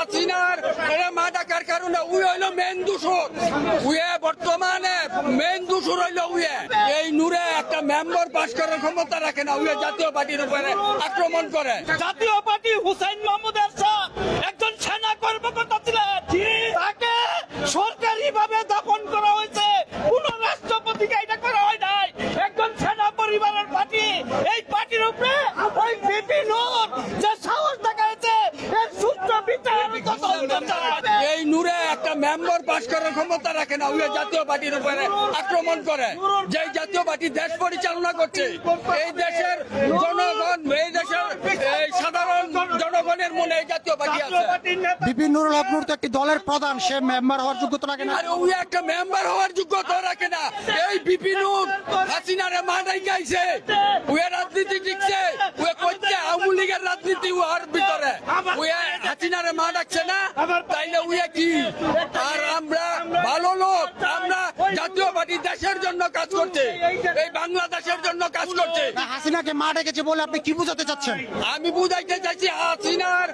হাসিনার মা ডাকার কারণে উই হইল মেন দোষর। উয়ে বর্তমানে মেন দোষর হইল উয়ে। এই নূরে একটা মেম্বার পাস করার ক্ষমতা রাখে না, উয়ে জাতীয় পার্টির উপরে আক্রমণ করে। জাতীয় পার্টি হুসাইন মাহমুদ এরশাদ একজন সেনা কর্মকর্তা ছিলেন, তাকে সরকারিভাবে দাফন করা হয়েছে, কোন রাষ্ট্রপতিকে এটা করা হয় নাই। একজন সেনা পরিবারের পার্টি, এই পার্টির উপরে ওই বিপি নূর যে সাহস দেখাচ্ছে এর সুস্থ বিচার এই নূরে একটা মেম্বার পাস করার ক্ষমতা রাখে না, উয়ে জাতীয় পার্টির উপরে আক্রমণ করে। যে জাতীয় পার্টি দেশ পরিচালনা করছে, এই দেশের জনগণ, এই দেশের সাধারণ জনগণের মনে এই জাতীয় পার্টি আছে। বিপি নুরুল হক নূর তো একটি দলের প্রধান, সে মেম্বার হওয়ার যোগ্যতা রাখে না। আরে উই একটা মেম্বার হওয়ার যোগ্যতা রাখে না। এই বিপি নূর হাসিনারে মানাই গাইছে, উয়ে রাজনীতি শিখছে, উয়ে করছে আওয়ামী লীগের রাজনীতি উহার ভিতরে। উয়ে হাসিনারে মা ডাকছে না, তাইলে উয়ে কি? আর আমরা ভালো লোক, আমরা জাতীয় পার্টি দেশের জন্য কাজ করছে, এই বাংলাদেশের জন্য কাজ করছে। হাসিনাকে মা ডেকেছে বলে আপনি কি বুঝাতে চাচ্ছেন? আমি বুঝাইতে চাইছি হাসিনার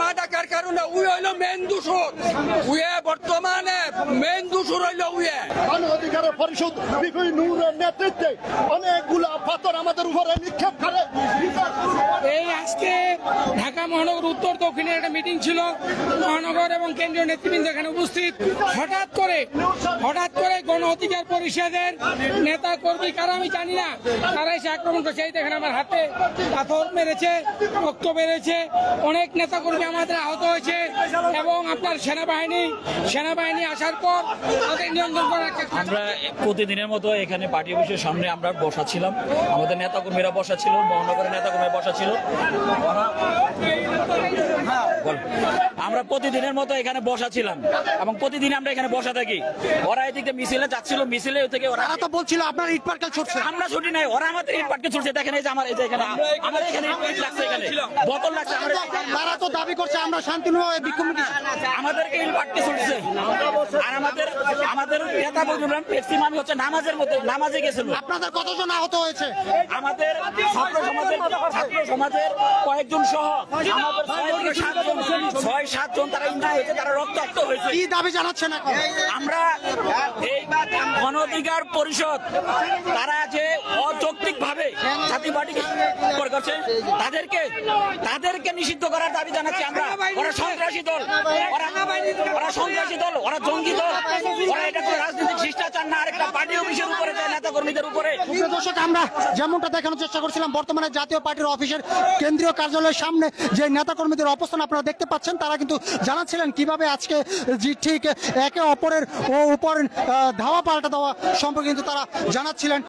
মা ডাকার কারণে উই হইল মেন দোষর। উয়ে বর্তমানে মেন দোষর হইল উয়ে। গণ অধিকার পরিষদ বিপি নূরের নেতৃত্বে অনেকগুলা পাথর আমাদের উপরে নিক্ষেপ করে। এই আজকে ঢাকা মহানগর উত্তর দক্ষিণের একটা মিটিং ছিল, মহানগর এবং কেন্দ্রীয় নেতৃবৃন্দ এখানে উপস্থিত। হঠাৎ করে গণ অধিকার পরিষদের নেতা কর্মী কারা আমি জানি না, তারা এসে আক্রমণ করছে। এই দেখেন আমার হাতে পাথর মেরেছে, রক্ত বেড়েছে, অনেক নেতা কর্মী আমাদের আহত হয়েছে এবং আপনার সেনাবাহিনী আসার পর তাদের নিয়ন্ত্রণ করে রাখছে। আমরা প্রতিদিনের মতো এখানে পার্টি অফিসের সামনে আমরা বসা ছিলাম, আমাদের নেতাকর্মীরা বসা ছিল, মহানগরের নেতাকর্মীরা বসা ছিল। আমরা প্রতিদিনের মতো এখানে বসা ছিলাম এবং প্রতিদিন আমরা এখানে বসা থাকি। ওরা এদিকে মিছিলে যাচ্ছিল, মিছিলে থেকে ওরা তো বলছিল আপনার ইট পাটকেল ছুটছে। আমরা ছুটি নাই, ওরা আমাদের ইট পাটকেল ছুটছে। দেখেন এই যে আমার এখানে ইট লাগছে, এখানে বোতল লাগছে। তারা তো দাবি করছে আমরা শান্তিপূর্ণভাবে বিক্ষোভ মিছিল। আমাদেরকে ইট পাটকেল ছুটছে। আর আমাদের নেতা বললাম ম্যাক্সিমাম হচ্ছে নামাজে গেছিল। আপনাদের কতজন আহত হয়েছে? আমাদের ছাত্র সমাজের কয়েকজন সহ আমাদের 6-7 জন তারা ইঞ্জুরি হয়েছে, তারা রক্তাক্ত হয়েছে। কি দাবি জানাচ্ছেন এখন? আমরা এই গণ অধিকার পরিষদ তারা যে অযৌক্তিক ভাবে জাতীয় পার্টিকে করছে, তাদেরকে নিষিদ্ধ করার দাবি জানাচ্ছি আমরা। ওরা সন্ত্রাসী দল, ওরা জঙ্গি দল, ওরা এটা কোনো রাজনৈতিক শিষ্টাচার না, আরেকটা পার্টি অফিসের উপরে যায়, নেতা কর্মীদের উপরে। দর্শক, আমরা যেমনটা দেখানোর চেষ্টা করছিলাম, বর্তমানে জাতীয় পার্টির অফিসের কেন্দ্রীয় কার্যালয়ের সামনে যে নেতা কর্মীদের অবস্থান আপনারা দেখতে পাচ্ছেন, তারা কিন্তু জানাচ্ছিলেন কিভাবে আজকে ঠিক একে অপরের উপর ধাওয়া পাল্টা দেওয়া সম্পর্কে কিন্তু তারা জানাচ্ছিলেন।